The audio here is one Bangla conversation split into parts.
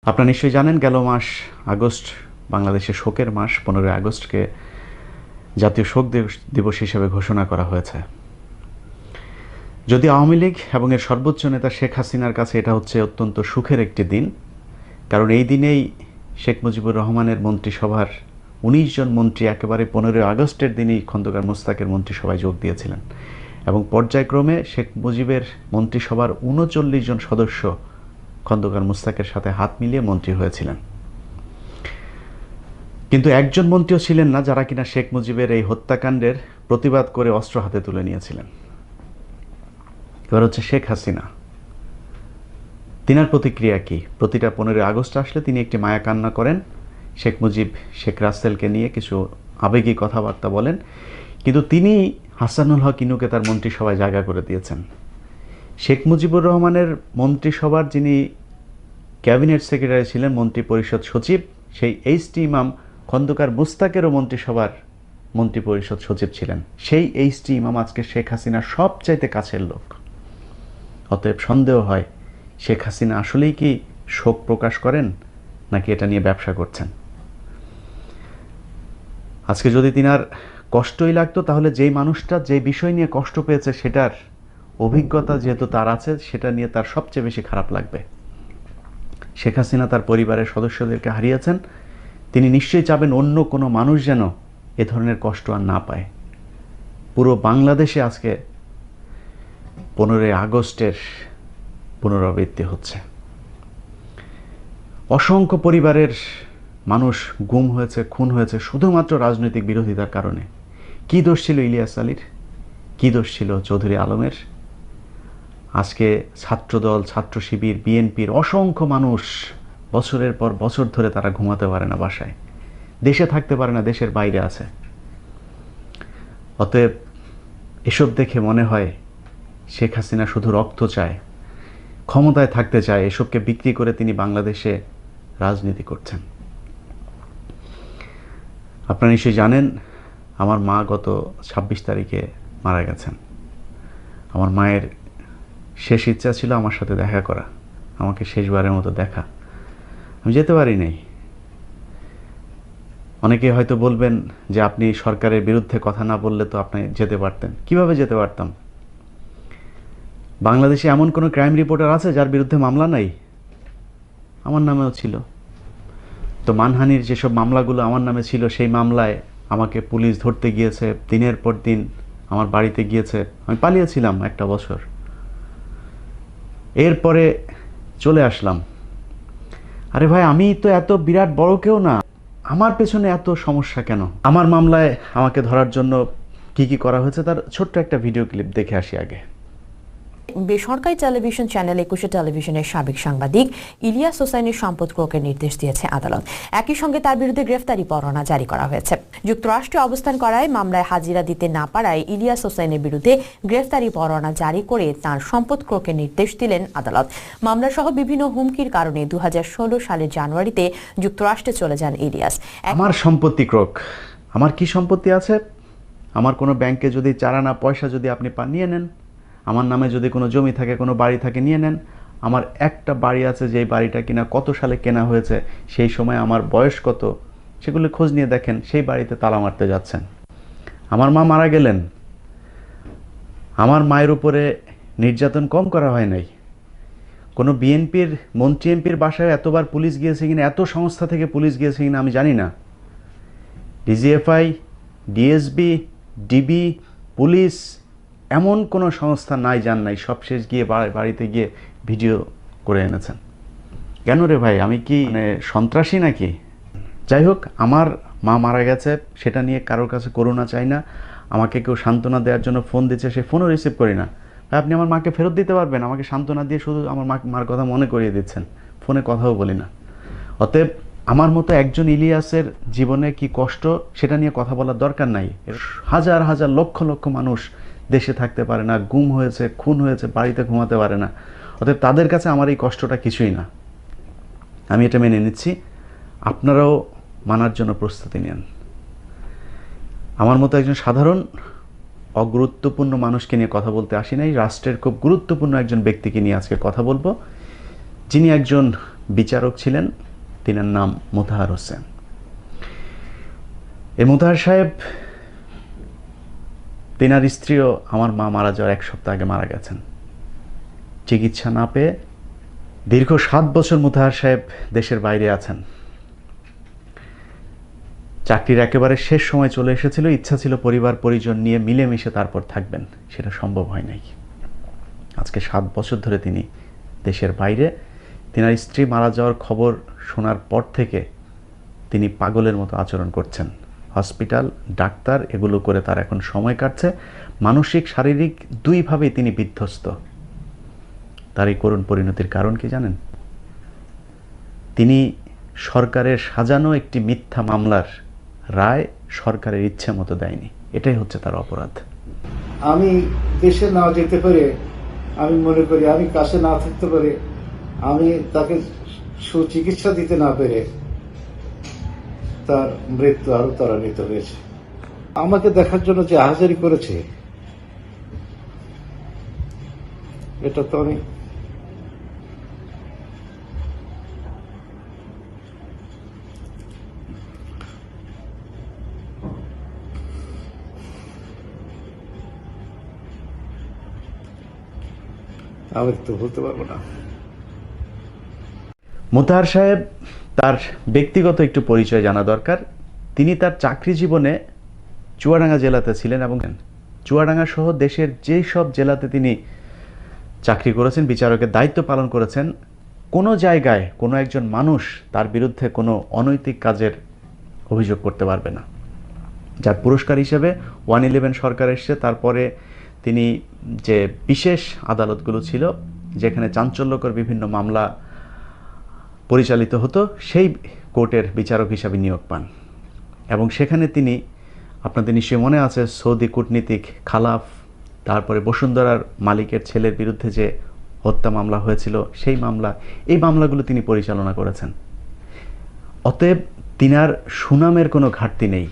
আপনারা নিশ্চয়ই জানেন গেল মাস আগস্ট বাংলাদেশের শোকের মাস। 15 আগস্টকে জাতীয় শোক দিবস হিসেবে ঘোষণা করা হয়েছে। যদি আওয়ামী লীগ এবং এর সর্বোচ্চ নেতা শেখ হাসিনার কাছে এটা হচ্ছে অত্যন্ত সুখের একটি দিন, কারণ এই দিনেই শেখ মুজিবুর রহমানের মন্ত্রিসভার 19 জন মন্ত্রী একেবারে 15 আগস্টের দিনই খন্দকার মোস্তাকের মন্ত্রিসভায় যোগ দিয়েছিলেন এবং পর্যায়ক্রমে শেখ মুজিবের মন্ত্রিসভার 39 জন সদস্য খন্দকার মোস্তাকের সাথে হাত মিলিয়ে মন্ত্রী হয়েছিলেন। কিন্তু একজন মন্ত্রীও ছিলেন না যারা কিনা শেখ মুজিবের এই হত্যাকাণ্ডের প্রতিবাদ করে অস্ত্র হাতে তুলে নিয়েছিলেন। এবার হচ্ছে শেখ হাসিনা। তিনার প্রতিক্রিয়া কি? প্রতিটা 15 আগস্ট আসলে তিনি একটি মায়া কান্না করেন, শেখ মুজিব শেখ রাসেলকে নিয়ে কিছু আবেগী কথাবার্তা বলেন, কিন্তু তিনি হাসানুল হক ইনুকে তার মন্ত্রিসভায় জায়গা করে দিয়েছেন। শেখ মুজিবুর রহমানের মন্ত্রিসভার যিনি ক্যাবিনেট সেক্রেটারি ছিলেন, মন্ত্রী পরিষদ সচিব, সেই এইচ.টি. ইমাম খন্দকার মুস্তাকেরও মন্ত্রিসভার মন্ত্রী পরিষদ সচিব ছিলেন। সেই এইচ.টি. ইমাম আজকে শেখ হাসিনার সবচাইতে কাছের লোক। অতএব সন্দেহ হয় শেখ হাসিনা আসলেই কি শোক প্রকাশ করেন নাকি এটা নিয়ে ব্যবসা করছেন। আজকে যদি তিনার কষ্টই লাগতো তাহলে যেই মানুষটা যে বিষয় নিয়ে কষ্ট পেয়েছে সেটার অভিজ্ঞতা যেহেতু তার আছে, সেটা নিয়ে তার সবচেয়ে বেশি খারাপ লাগবে। শেখ হাসিনা তার পরিবারের সদস্যদেরকে হারিয়েছেন, তিনি নিশ্চয়ই চাবেন অন্য কোনো মানুষ যেন এ ধরনের কষ্ট আর না পায়। পুরো বাংলাদেশে আজকে 15 আগস্টের পুনরাবৃত্তি হচ্ছে। অসংখ্য পরিবারের মানুষ গুম হয়েছে, খুন হয়েছে শুধুমাত্র রাজনৈতিক বিরোধিতার কারণে। কি দোষ ছিল ইলিয়াস আলীর? কি দোষ ছিল চৌধুরী আলমের? আজকে ছাত্রদল, ছাত্র শিবির, বিএনপির অসংখ্য মানুষ বছরের পর বছর ধরে তারা ঘুমাতে পারে না বাসায়, দেশে থাকতে পারে না, দেশের বাইরে আছে। অতএব এসব দেখে মনে হয় শেখ হাসিনা শুধু রক্ত চায়, ক্ষমতায় থাকতে চায়, এসবকে বিক্রি করে তিনি বাংলাদেশে রাজনীতি করছেন। আপনারা নিশ্চয়ই জানেন আমার মা গত 26 তারিখে মারা গেছেন। আমার মায়ের শেষ ইচ্ছা ছিল আমার সাথে দেখা করা, আমাকে শেষবারের মতো দেখা। আমি যেতে পারি নাই। অনেকে হয়তো বলবেন যে আপনি সরকারের বিরুদ্ধে কথা না বললে তো আপনি যেতে পারতেন। কিভাবে যেতে পারতাম? বাংলাদেশে এমন কোনো ক্রাইম রিপোর্টার আছে যার বিরুদ্ধে মামলা নাই? আমার নামেও ছিল। তো মানহানির যেসব মামলাগুলো আমার নামে ছিল, সেই মামলায় আমাকে পুলিশ ধরতে গিয়েছে, দিনের পর দিন আমার বাড়িতে গিয়েছে। আমি পালিয়েছিলাম একটা বছর, এরপরে চলে আসলাম। আরে ভাই, আমি তো এত বিরাট বড় কেউ না, আমার পেছনে এত সমস্যা কেন? আমার মামলায় আমাকে ধরার জন্য কি কি করা হয়েছে তার ছোট্ট একটা ভিডিও ক্লিপ দেখে আসি আগে। বেসরকারি টেলিভিশন চ্যানেল 21 টেলিভিশনের সাবেক সাংবাদিক ইলিয়াস হোসাইনের সম্পদ ক্রয়ের নির্দেশ দিয়েছে আদালত। একই সঙ্গে তার বিরুদ্ধে গ্রেফতারি পরোয়ানা জারি করা হয়েছে। যুক্তরাষ্ট্রে অবস্থান করায় মামলায় হাজিরা দিতে না পারায় ইলিয়াস হোসাইনের বিরুদ্ধে গ্রেফতারি পরোয়ানা জারি করে তার সম্পদ ক্রয়ের নির্দেশ দিলেন আদালত। মামলা সহ বিভিন্ন হুমকির কারণে 2016 সালের জানুয়ারিতে যুক্তরাষ্ট্রে চলে যান ইলিয়াস। আমার সম্পত্তি ক্রোক, আমার কি সম্পত্তি আছে? আমার কোনো ব্যাংকে যদি চারানা পয়সা যদি আপনি পান নিয়ে নেন, আমার নামে যদি কোনো জমি থাকে, কোনো বাড়ি থাকে নিয়ে নেন। আমার একটা বাড়ি আছে যেই বাড়িটা কিনা কত সালে কেনা হয়েছে, সেই সময় আমার বয়স কত, সেগুলো খোঁজ নিয়ে দেখেন। সেই বাড়িতে তালা মারতে যাচ্ছেন। আমার মা মারা গেলেন, আমার মায়ের উপরে নির্যাতন কম করা হয় নাই। কোনো বিএনপির মন্ত্রী এমপির বাসায় এতবার পুলিশ গিয়েছে কিনা, এত সংস্থা থেকে পুলিশ গিয়েছে কিনা আমি জানি না। ডিজিএফআই, ডিএসবি, ডিবি, পুলিশ, এমন কোনো সংস্থা নাই যান নাই। সবশেষ গিয়ে বাড়িতে গিয়ে ভিডিও করে এনেছেন। কেন রে ভাই, আমি কি মানে সন্ত্রাসী নাকি? যাই হোক, আমার মা মারা গেছে, সেটা নিয়ে কারোর কাছে করুণা চাই না। আমাকে কেউ সান্ত্বনা দেওয়ার জন্য ফোন দিচ্ছে, সে ফোনও রিসিভ করি না। ভাই, আপনি আমার মাকে ফেরত দিতে পারবেন? আমাকে সান্ত্বনা দিয়ে শুধু আমার মার কথা মনে করিয়ে দিচ্ছেন, ফোনে কথাও বলি না। অতএব আমার মতো একজন ইলিয়াসের জীবনে কি কষ্ট, সেটা নিয়ে কথা বলার দরকার নাই। হাজার হাজার লক্ষ লক্ষ মানুষ দেশে থাকতে পারে না, গুম হয়েছে, খুন হয়েছে, বাড়িতে ঘুমাতে পারে না। অতএব তাদের কাছে আমার এই কষ্টটা কিছুই না। আমি এটা মেনে নিচ্ছি, আপনারাও মানার জন্য প্রস্তুতি নেন। আমার মতো একজন সাধারণ অগুরুত্বপূর্ণ মানুষকে নিয়ে কথা বলতে আসি নাই, রাষ্ট্রের খুব গুরুত্বপূর্ণ একজন ব্যক্তিকে নিয়ে আজকে কথা বলবো, যিনি একজন বিচারক ছিলেন, তিনার নাম মোতাহার হোসেন। এই মোতাহার সাহেব, তিনার স্ত্রীও আমার মা মারা যাওয়ার 1 সপ্তাহ আগে মারা গেছেন। চিকিৎসা না পেয়ে দীর্ঘ 7 বছর মোতাহার সাহেব দেশের বাইরে আছেন। চাকরির একেবারে শেষ সময় চলে এসেছিল, ইচ্ছা ছিল পরিবার পরিজন নিয়ে মিলেমিশে তারপর থাকবেন, সেটা সম্ভব হয় নাই। আজকে 7 বছর ধরে তিনি দেশের বাইরে। তিনার স্ত্রী মারা যাওয়ার খবর শোনার পর থেকে তিনি পাগলের মতো আচরণ করছেন। হসপিটাল, ডাক্তার এগুলো করে তার এখন সময় কাটছে। মানসিক শারীরিক দুইভাবেই তিনি বিধ্বস্ত। তার এই করুণ পরিণতির কারণ কি জানেন? তিনি সরকারের সাজানো একটি মিথ্যা মামলার রায় সরকারের ইচ্ছে মতো দেয়নি। এটাই হচ্ছে তার অপরাধ। আমি দেশে না যেতে পারে, আমি মনে করি আমি কাছে না থাকতে পারে, আমি তাকে সুচিকিৎসা দিতে না পেরে তার মৃত্যু আরো ত্বরান্বিত হয়েছে। আমাকে দেখার জন্য যে আহাজারি করেছে, এটা তো আমি তো বলতে পারবো না। মোতাহার সাহেব, তার ব্যক্তিগত একটু পরিচয় জানা দরকার। তিনি তার চাকরি জীবনে চুয়াডাঙ্গা জেলাতে ছিলেন এবং চুয়াডাঙ্গা সহ দেশের যেই সব জেলাতে তিনি চাকরি করেছেন, বিচারকের দায়িত্ব পালন করেছেন, কোনো জায়গায় কোনো একজন মানুষ তার বিরুদ্ধে কোনো অনৈতিক কাজের অভিযোগ করতে পারবে না। যার পুরস্কার হিসেবে 111 সরকার এসছে। তারপরে তিনি যে বিশেষ আদালতগুলো ছিল, যেখানে চাঞ্চল্যকর বিভিন্ন মামলা পরিচালিত হতো, সেই কোর্টের বিচারক হিসাবে নিয়োগ পান। এবং সেখানে তিনি, আপনাদের নিশ্চয়ই মনে আছে, সৌদি কূটনীতিক খালাফ, তারপরে বসুন্ধরার মালিকের ছেলের বিরুদ্ধে যে হত্যা মামলা হয়েছিল, সেই মামলা, এই মামলাগুলো তিনি পরিচালনা করেছেন। অতএব তিনার সুনামের কোনো ঘাটতি নেই।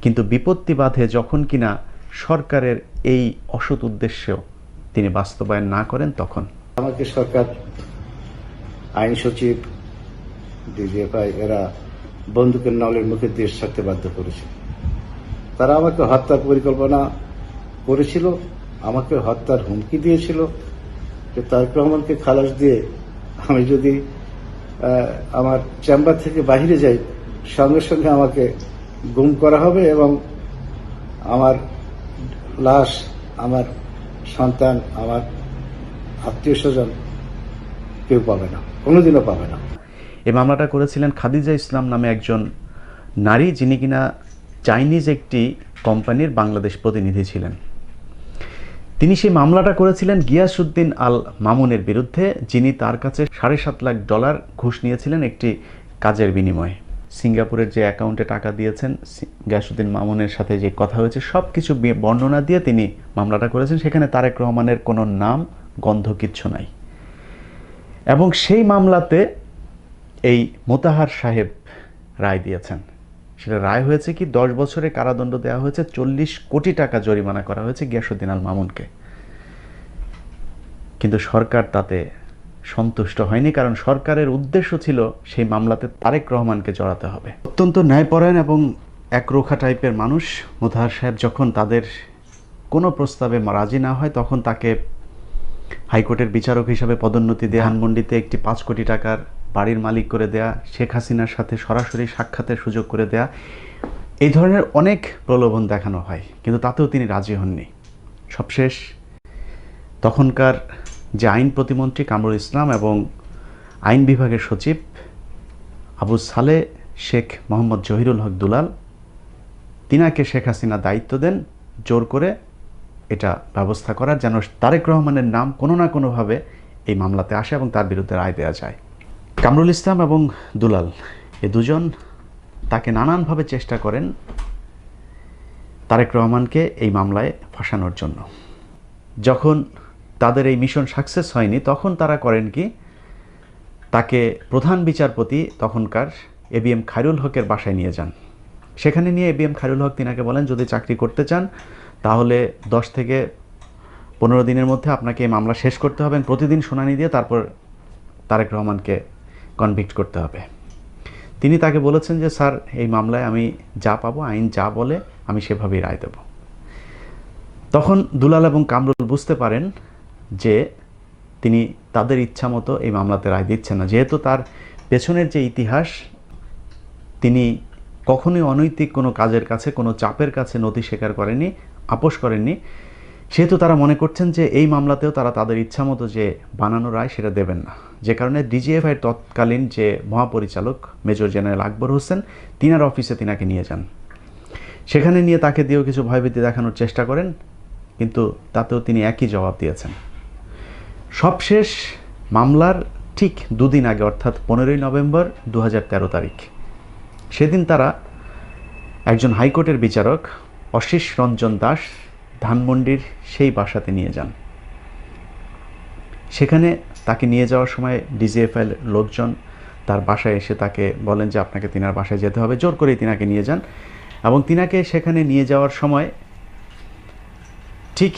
কিন্তু বিপত্তি বাধে যখন কিনা সরকারের এই অসৎ উদ্দেশ্য তিনি বাস্তবায়ন না করেন, তখন আমাকে সরকার, আইন সচিব, ডিজিএফআই এরা বন্দুকের নলের মুখে দেশ ছাড়তে বাধ্য করেছে। তারা আমাকে হত্যার পরিকল্পনা করেছিল, আমাকে হত্যার হুমকি দিয়েছিল যে তারেক রহমানকে খালাস দিয়ে আমি যদি আমার চেম্বার থেকে বাহিরে যাই, সঙ্গে সঙ্গে আমাকে গুম করা হবে এবং আমার লাশ আমার সন্তান, আমার আত্মীয় স্বজন কেউ পাবে না, কোনোদিনও পাবে না। এই মামলাটা করেছিলেন খাদিজা ইসলাম নামে একজন নারী, যিনি কিনা চাইনিজ একটি কোম্পানির বাংলাদেশ প্রতিনিধি ছিলেন। তিনি সেই মামলাটা করেছিলেন গিয়াসউদ্দিন আল মামুনের বিরুদ্ধে, যিনি তার কাছে $7.5 লাখ ঘুষ নিয়েছিলেন একটি কাজের বিনিময়ে। সিঙ্গাপুরের যে অ্যাকাউন্টে টাকা দিয়েছেন, গিয়াসউদ্দিন মামুনের সাথে যে কথা হয়েছে, সব কিছু বর্ণনা দিয়ে তিনি মামলাটা করেছেন। সেখানে তারেক রহমানের কোনো নাম গন্ধ কিচ্ছু নাই। এবং সেই মামলাতে এই মোতাহার সাহেব রায় দিয়েছেন। সেটা রায় হয়েছে কি, 10 বছরের কারাদণ্ড দেওয়া হয়েছে, 40 কোটি টাকা জরিমানা করা হয়েছে গিয়াসউদ্দিন আল মামুনকে। কিন্তু সরকার তাতে সন্তুষ্ট হয়নি, কারণ সরকারের উদ্দেশ্য ছিল সেই মামলাতে তারেক রহমানকে জড়াতে হবে। অত্যন্ত ন্যায়পরায়ণ এবং একরোখা টাইপের মানুষ মোতাহার সাহেব। যখন তাদের কোনো প্রস্তাবে রাজি না হয়, তখন তাকে হাইকোর্টের বিচারক হিসাবে পদোন্নতি দেয়া, ধানমন্ডিতে একটি 5 কোটি টাকার বাড়ির মালিক করে দেয়া, শেখ হাসিনার সাথে সরাসরি সাক্ষাতের সুযোগ করে দেয়া, এই ধরনের অনেক প্রলোভন দেখানো হয়, কিন্তু তাতেও তিনি রাজি হননি। সবশেষ তখনকার যে আইন প্রতিমন্ত্রী কামরুল ইসলাম এবং আইন বিভাগের সচিব আবু সালে শেখ মোহাম্মদ জহিরুল হক দুলাল, তিনাকে শেখ হাসিনা দায়িত্ব দেন জোর করে এটা ব্যবস্থা করার, যেন তারেক রহমানের নাম কোনো না কোনোভাবে এই মামলাতে আসে এবং তার বিরুদ্ধে রায় দেওয়া যায়। কামরুল ইসলাম এবং দুলাল, এ দুজন তাকে নানানভাবে চেষ্টা করেন তারেক রহমানকে এই মামলায় ফাঁসানোর জন্য। যখন তাদের এই মিশন সাকসেস হয়নি, তখন তারা করেন কি, তাকে প্রধান বিচারপতি তখনকার এবিএম খায়রুল হকের বাসায় নিয়ে যান। সেখানে নিয়ে এবিএম খায়রুল হক তিনাকে বলেন, যদি চাকরি করতে চান তাহলে 10 থেকে 15 দিনের মধ্যে আপনাকে এই মামলা শেষ করতে হবে, প্রতিদিন শুনানি দিয়ে তারপর তারেক রহমানকে কনভিক্ট করতে হবে। তিনি তাকে বলেছেন যে স্যার, এই মামলায় আমি যা পাবো, আইন যা বলে আমি সেভাবেই রায় দেব। তখন দুলাল এবং কামরুল বুঝতে পারেন যে তিনি তাদের ইচ্ছা মতো এই মামলাতে রায় দিচ্ছেন না। যেহেতু তার পেছনের যে ইতিহাস, তিনি কখনোই অনৈতিক কোনো কাজের কাছে, কোনো চাপের কাছে নথি স্বীকার করেননি, আপোষ করেননি, সেহেতু তারা মনে করছেন যে এই মামলাতেও তারা তাদের ইচ্ছা মতো যে বানানো রায় সেটা দেবেন না। যে কারণে ডিজিএফআইয়ের তৎকালীন যে মহাপরিচালক মেজর জেনারেল আকবর হোসেন, তিনার অফিসে তিনাকে নিয়ে যান। সেখানে নিয়ে তাকে দিয়েও কিছু ভয়ভীতি দেখানোর চেষ্টা করেন, কিন্তু তাতেও তিনি একই জবাব দিয়েছেন। সবশেষ মামলার ঠিক দুদিন আগে, অর্থাৎ 15ই নভেম্বর 2013 তারিখ, সেদিন তারা একজন হাইকোর্টের বিচারক অশীষ রঞ্জন দাস ধানমন্ডির সেই বাসাতে নিয়ে যান। সেখানে তাকে নিয়ে যাওয়ার সময় ডিজিএফআই লোকজন তার বাসায় এসে তাকে বলেন যে আপনাকে তিনার বাসায় যেতে হবে। জোর করেই তিনাকে নিয়ে যান এবং তিনাকে সেখানে নিয়ে যাওয়ার সময় ঠিক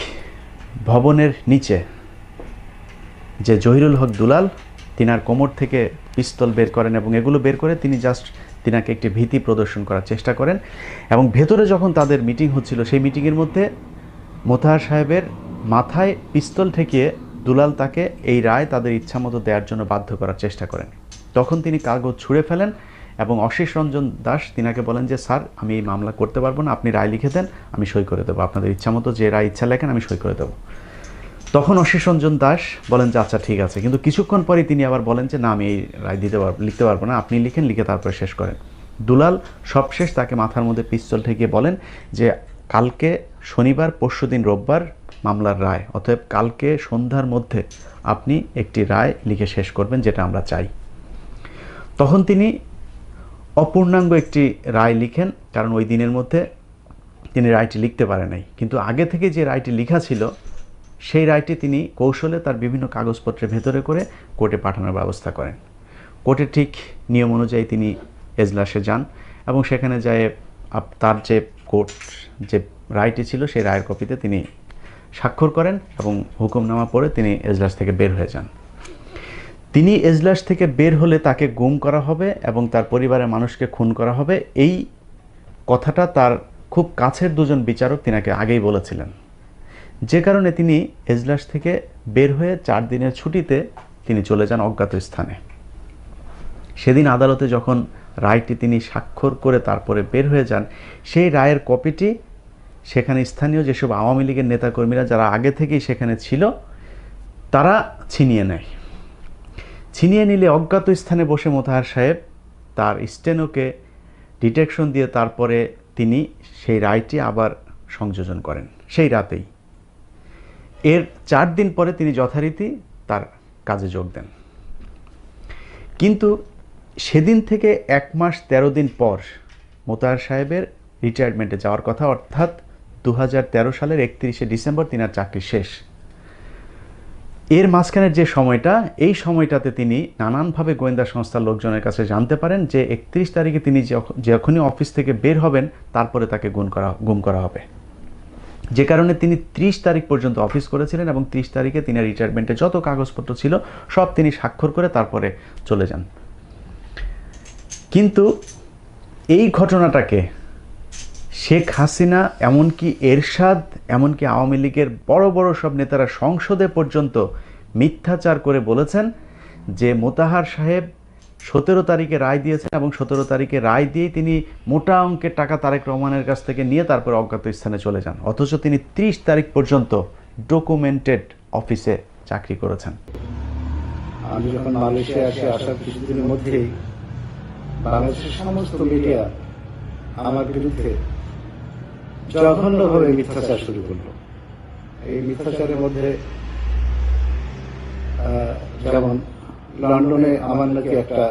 ভবনের নিচে যে জহিরুল হক দুলাল, তিনার কোমর থেকে পিস্তল বের করেন এবং এগুলো বের করে তিনি জাস্ট তিনাকে একটি ভীতি প্রদর্শন করার চেষ্টা করেন। এবং ভেতরে যখন তাদের মিটিং হচ্ছিল, সেই মিটিংয়ের মধ্যে মোতাহার সাহেবের মাথায় পিস্তল ঠেকিয়ে দুলাল তাকে এই রায় তাদের ইচ্ছা মতো দেওয়ার জন্য বাধ্য করার চেষ্টা করেন। তখন তিনি কাগজ ছুঁড়ে ফেলেন এবং অশীষ রঞ্জন দাস তিনাকে বলেন যে স্যার, আমি এই মামলা করতে পারবো না, আপনি রায় লিখে দেন, আমি সই করে দেবো, আপনাদের ইচ্ছা মতো যে রায় ইচ্ছা লেখেন আমি সই করে দেবো। তখন অশীষ রঞ্জন দাস বলেন যে আচ্ছা ঠিক আছে, কিন্তু কিছুক্ষণ পরে তিনি আবার বলেন যে না, আমি এই রায় লিখতে পারবো না, আপনি লিখেন, লিখে তারপরে শেষ করেন। দুলাল সবশেষ তাকে মাথার মধ্যে পিস্তল ঠেকিয়ে বলেন যে কালকে শনিবার, পরশুদিন রোববার মামলার রায়, অতএব কালকে সন্ধ্যার মধ্যে আপনি একটি রায় লিখে শেষ করবেন, যেটা আমরা চাই। তখন তিনি অপূর্ণাঙ্গ একটি রায় লিখেন, কারণ ওই দিনের মধ্যে তিনি রায়টি লিখতে পারেন নাই। কিন্তু আগে থেকে যে রায়টি লেখা ছিল, সেই রায়টি তিনি কৌশলে তার বিভিন্ন কাগজপত্রের ভেতরে করে কোর্টে পাঠানোর ব্যবস্থা করেন। কোর্টে ঠিক নিয়ম অনুযায়ী তিনি এজলাসে যান এবং সেখানে যায় তার যে কোর্ট যে রায়টি ছিল সেই রায়ের কপিতে তিনি স্বাক্ষর করেন এবং হুকুমনামা পড়ে তিনি এজলাস থেকে বের হয়ে যান। তিনি এজলাস থেকে বের হলে তাকে গুম করা হবে এবং তার পরিবারের মানুষকে খুন করা হবে, এই কথাটা তার খুব কাছের দুজন বিচারক তিনাকে আগেই বলেছিলেন। যে কারণে তিনি এজলাস থেকে বের হয়ে 4 দিনের ছুটিতে তিনি চলে যান অজ্ঞাত স্থানে। সেদিন আদালতে যখন রায়টি তিনি স্বাক্ষর করে তারপরে বের হয়ে যান, সেই রায়ের কপিটি সেখানে স্থানীয় যেসব আওয়ামী লীগের নেতাকর্মীরা যারা আগে থেকেই সেখানে ছিল তারা ছিনিয়ে নেয়। ছিনিয়ে নিলে অজ্ঞাত স্থানে বসে মোতাহার সাহেব তার স্টেনোকে ডিটেকশন দিয়ে তারপরে তিনি সেই রায়টি আবার সংযোজন করেন সেই রাতেই। এর 4 দিন পরে তিনি যথারীতি তার কাজে যোগ দেন। কিন্তু সেদিন থেকে 1 মাস 13 দিন পর মোতাহার সাহেবের রিটায়ারমেন্টে যাওয়ার কথা, অর্থাৎ 2013 সালের 31শে ডিসেম্বর তিনার চাকরি শেষ। এর মাঝখানের যে সময়টা, এই সময়টাতে তিনি নানানভাবে গোয়েন্দা সংস্থার লোকজনের কাছে জানতে পারেন যে 31 তারিখে তিনি যখনই অফিস থেকে বের হবেন তারপরে তাকে গুম করা হবে। যে কারণে তিনি 30 তারিখ পর্যন্ত অফিস করেছিলেন এবং 30 তারিখে তিনি রিটায়ারমেন্টে যত কাগজপত্র ছিল সব তিনি স্বাক্ষর করে তারপরে চলে যান। কিন্তু এই ঘটনাটাকে শেখ হাসিনা, এমনকি এরশাদ, এমনকি আওয়ামী লীগের বড় বড় সব নেতারা সংসদে পর্যন্ত মিথ্যাচার করে বলেছেন যে মোতাহার সাহেব 17 তারিখে রায় দিয়েছেন এবং 17 তারিখে রায় দিয়ে তিনি মোটা অঙ্কের টাকা তারেক রহমানের কাছ থেকে নিয়ে তারপর অজ্ঞাত স্থানে চলে যান, অথচ তিনি 30 তারিখ পর্যন্ত ডকুমেন্টেড অফিসে চাকরি করেছেন। আমি যখন মালয়েশিয়া আসার কিছুদিনের মধ্যেই বাংলাদেশের সমস্ত মিডিয়া আমার বিরুদ্ধে জঘন্যভাবে মিথ্যাচার শুরু করলো। এই মিথ্যাচারের মধ্যে যেমন লন্ডনে আমার নাকি একটা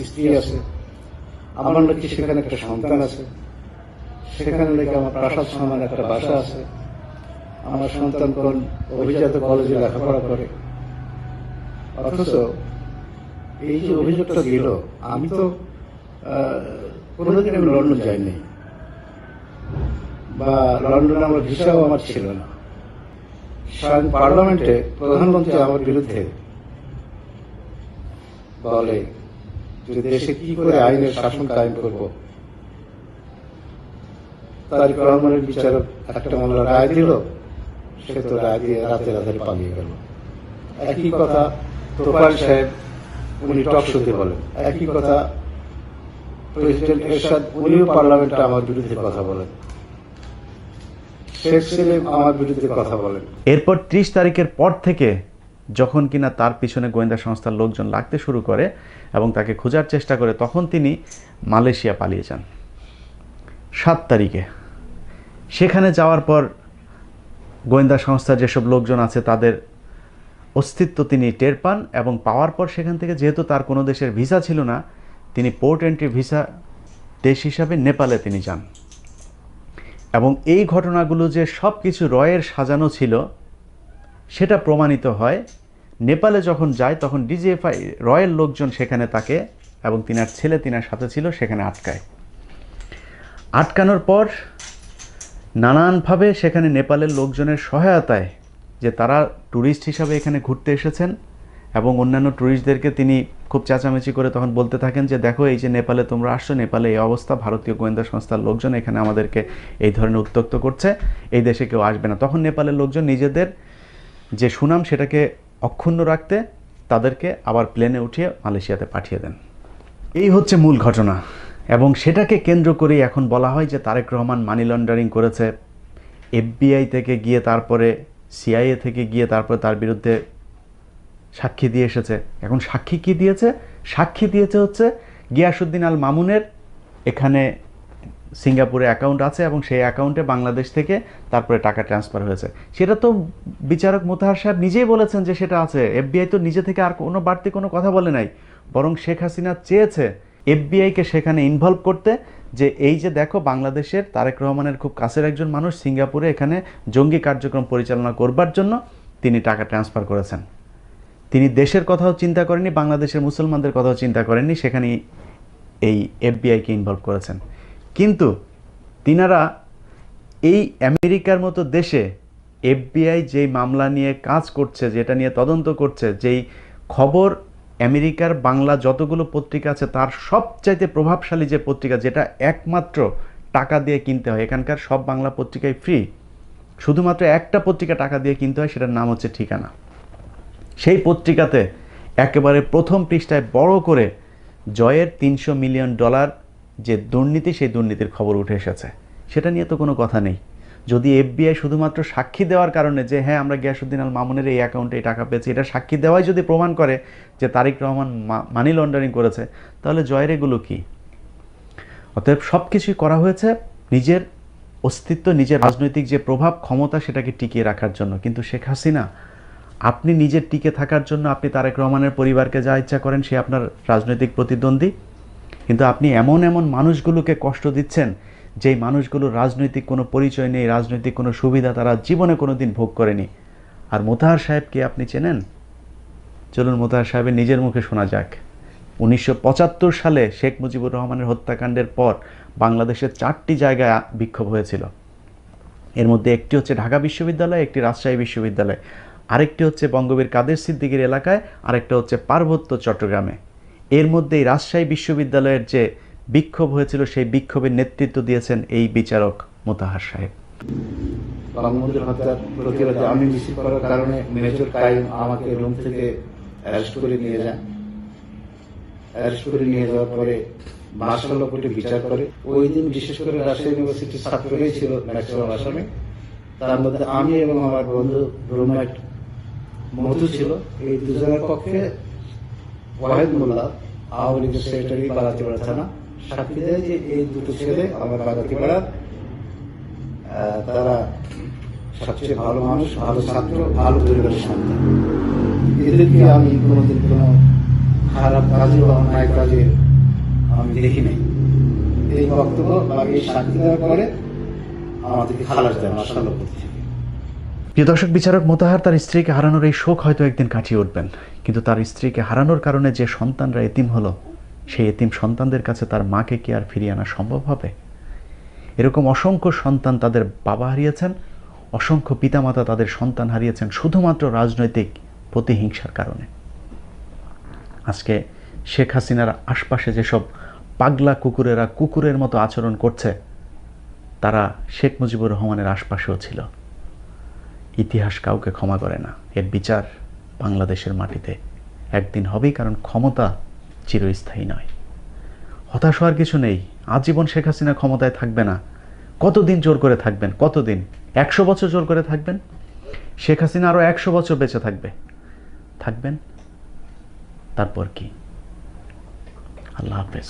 স্ত্রী আছে, আমার নাকি সেখানে একটা সন্তান আছে, সেখানে নাকি আমার প্রাসাদ সমান একটা বাসা আছে, আমার সন্তান কোন অভিজাত কলেজে লেখাপড়া করে। অথচ এই যে অভিযোগটা দিল, আমি তো কোনোদিন আমি লন্ডন যাইনি বা লন্ডনে আমার ভিসাও আমার ছিল না। স্বয়ং পার্লামেন্টে প্রধানমন্ত্রী আমার বিরুদ্ধে বলে যে দেশে কি করে আইনের শাসন কায়েম করব। তারিক রহমানের বিচারক একটা মামলা রায় দিল, সে তো রায় দিয়ে রাতে রাতে পালিয়ে গেল। একই কথা তোফায়েল সাহেব, উনি টক শোতে বলেন। একই কথা প্রেসিডেন্ট এরশাদ, উনিও পার্লামেন্টে আমার বিরুদ্ধে কথা বলেন। শেখ সেলিম আমার বিরুদ্ধে কথা বলেন। এরপর 30 তারিখের পর থেকে যখন কিনা তার পিছনে গোয়েন্দা সংস্থার লোকজন লাগতে শুরু করে এবং তাকে খোঁজার চেষ্টা করে, তখন তিনি মালয়েশিয়া পালিয়ে যান 7 তারিখে। সেখানে যাওয়ার পর গোয়েন্দা সংস্থার যেসব লোকজন আছে তাদের অস্তিত্ব তিনি টের পান, এবং পাওয়ার পর সেখান থেকে যেহেতু তার কোনো দেশের ভিসা ছিল না, তিনি পোর্ট এন্ট্রি ভিসা দেশ হিসাবে নেপালে তিনি যান। এবং এই ঘটনাগুলো যে সব কিছু রয়ের সাজানো ছিল সেটা প্রমাণিত হয়। নেপালে যখন যায় তখন ডিজিএফআই রয়ের লোকজন সেখানে তাকে এবং তিনার ছেলে তিনার সাথে ছিল সেখানে আটকায়। আটকানোর পর নানানভাবে সেখানে নেপালের লোকজনের সহায়তায়, যে তারা ট্যুরিস্ট হিসাবে এখানে ঘুরতে এসেছেন, এবং অন্যান্য ট্যুরিস্টদেরকে তিনি খুব চেঁচামেচি করে তখন বলতে থাকেন যে দেখো এই যে নেপালে তোমরা আসছো, নেপালে এই অবস্থা, ভারতীয় গোয়েন্দা সংস্থার লোকজন এখানে আমাদেরকে এই ধরনের উত্ত্যক্ত করছে, এই দেশে কেউ আসবে না। তখন নেপালের লোকজন নিজেদের যে সুনাম সেটাকে অক্ষুণ্ণ রাখতে তাদেরকে আবার প্লেনে উঠিয়ে মালয়েশিয়াতে পাঠিয়ে দেন। এই হচ্ছে মূল ঘটনা, এবং সেটাকে কেন্দ্র করেই এখন বলা হয় যে তারেক রহমান মানি লন্ডারিং করেছে। FBI থেকে গিয়ে তারপরে CIA থেকে গিয়ে তারপরে তার বিরুদ্ধে সাক্ষী দিয়ে এসেছে। এখন সাক্ষী কি দিয়েছে? সাক্ষী দিয়েছে হচ্ছে গিয়াসউদ্দিন আল মামুনের এখানে সিঙ্গাপুরে অ্যাকাউন্ট আছে এবং সেই অ্যাকাউন্টে বাংলাদেশ থেকে তারপরে টাকা ট্রান্সফার হয়েছে। সেটা তো বিচারক মোতাহার সাহেব নিজেই বলেছেন যে সেটা আছে। FBI তো নিজে থেকে আর কোনো বাড়তি কোনো কথা বলে নাই, বরং শেখ হাসিনা চেয়েছে FBI-কে সেখানে ইনভলভ করতে, যে এই যে দেখো বাংলাদেশের তারেক রহমানের খুব কাছের একজন মানুষ সিঙ্গাপুরে এখানে জঙ্গি কার্যক্রম পরিচালনা করবার জন্য তিনি টাকা ট্রান্সফার করেছেন। তিনি দেশের কথাও চিন্তা করেননি, বাংলাদেশের মুসলমানদের কথাও চিন্তা করেননি, সেখানে এই FBI-কে ইনভলভ করেছেন। কিন্তু তিনারা এই আমেরিকার মতো দেশে FBI যেই মামলা নিয়ে কাজ করছে, যেটা নিয়ে তদন্ত করছে, যেই খবর আমেরিকার বাংলা যতগুলো পত্রিকা আছে তার সবচাইতে প্রভাবশালী যে পত্রিকা, যেটা একমাত্র টাকা দিয়ে কিনতে হয়, এখানকার সব বাংলা পত্রিকায় ফ্রি, শুধুমাত্র একটা পত্রিকা টাকা দিয়ে কিনতে হয়, সেটার নাম হচ্ছে ঠিকানা। সেই পত্রিকাতে একেবারে প্রথম পৃষ্ঠায় বড় করে জয়ের $300 মিলিয়ন যে দুর্নীতি, সেই দুর্নীতির খবর উঠে এসেছে। সেটা নিয়ে তো কোনো কথা নেই। যদি FBI শুধুমাত্র সাক্ষী দেওয়ার কারণে যে হ্যাঁ আমরা গিয়াসউদ্দিন আল মামুনের এই অ্যাকাউন্টে এই টাকা পেয়েছি, এটা সাক্ষী দেওয়াই যদি প্রমাণ করে যে তারেক রহমান মানি লন্ডারিং করেছে, তাহলে জয়ের এগুলো কি? অতএব সব কিছুই করা হয়েছে নিজের অস্তিত্ব, নিজের রাজনৈতিক যে প্রভাব ক্ষমতা সেটাকে টিকিয়ে রাখার জন্য। কিন্তু শেখ হাসিনা, আপনি নিজের টিকে থাকার জন্য আপনি তারেক রহমানের পরিবারকে যা ইচ্ছা করেন, সে আপনার রাজনৈতিক প্রতিদ্বন্দ্বী, কিন্তু আপনি এমন এমন মানুষগুলোকে কষ্ট দিচ্ছেন যেই মানুষগুলোর রাজনৈতিক কোনো পরিচয় নেই, রাজনৈতিক কোনো সুবিধা তারা জীবনে কোনো দিন ভোগ করেনি। আর মোতাহার সাহেবকে আপনি চেনেন? চলুন মোতাহার সাহেবের নিজের মুখে শোনা যাক। 1975 সালে শেখ মুজিবুর রহমানের হত্যাকাণ্ডের পর বাংলাদেশের 4টি জায়গায় বিক্ষোভ হয়েছিল। এর মধ্যে একটি হচ্ছে ঢাকা বিশ্ববিদ্যালয়, একটি রাজশাহী বিশ্ববিদ্যালয়, আরেকটি হচ্ছে বঙ্গবীর কাদের সিদ্দিকীর এলাকায়, আরেকটা হচ্ছে পার্বত্য চট্টগ্রামে। এর মধ্যেই রাজশাহী বিশ্ববিদ্যালয়ের যে বিক্ষোভ হয়েছিল, সেই বিক্ষোভের নেতৃত্ব দিয়েছেন এই বিচারক মোতাহার সাহেব। বঙ্গবন্ধুর হত্যার প্রতিবাদে আমি মিছিল করার কারণে মেজর কাইম আমাকে রুম থেকে অ্যারেস্ট করে নিয়ে যান। অ্যারেস্ট করে নিয়ে যাওয়ার পরে মার্শাল কোর্টে বিচার করে। ওই দিন বিশেষ করে রাজশাহী ইউনিভার্সিটির ছাত্ররাই ছিল ম্যাক্সিমাম আসামি। তার মধ্যে আমি এবং আমার বন্ধু রুমমেট মধু ছিল। এই দুজনের পক্ষে ওয়াহেদ মোল্লা, আওয়ামী লীগের সেক্রেটারি, বাগাতিপাড়া থানা, সাক্ষী দেয় যে এই দুটো ছেলে আমার বাগাতিপাড়ার, তারা সবচেয়ে ভালো মানুষ, ভালো ছাত্র, ভালো পরিবারের সন্তান। এদেরকে আমি কোনোদিন কোনো খারাপ কাজে বা অন্যায় কাজে আমি দেখি নাই। এই বক্তব্য বা এই সাক্ষী দেওয়ার পরে আমাদেরকে খালাস দেয় মার্শাল করতে। প্রিয় দর্শক, বিচারক মোতাহার তার স্ত্রীকে হারানোর এই শোক হয়তো একদিন কাটিয়ে উঠবেন, কিন্তু তার স্ত্রীকে হারানোর কারণে যে সন্তানরা এতিম হলো, সেই এতিম সন্তানদের কাছে তার মাকে কি আর ফিরিয়ে আনা সম্ভব হবে? এরকম অসংখ্য সন্তান তাদের বাবা হারিয়েছেন, অসংখ্য পিতামাতা তাদের সন্তান হারিয়েছেন শুধুমাত্র রাজনৈতিক প্রতিহিংসার কারণে। আজকে শেখ হাসিনার আশপাশে যেসব পাগলা কুকুরেরা কুকুরের মতো আচরণ করছে, তারা শেখ মুজিবুর রহমানের আশপাশেও ছিল। ইতিহাস কাউকে ক্ষমা করে না। এর বিচার বাংলাদেশের মাটিতে একদিন হবেই, কারণ ক্ষমতা চিরস্থায়ী নয়। হতাশ হওয়ার কিছু নেই। আজীবন শেখ হাসিনা ক্ষমতায় থাকবে না। কতদিন জোর করে থাকবেন? কতদিন? 100 বছর জোর করে থাকবেন? শেখ হাসিনা আরো 100 বছর বেঁচে থাকবেন। তারপর কি? আল্লাহ হাফেজ।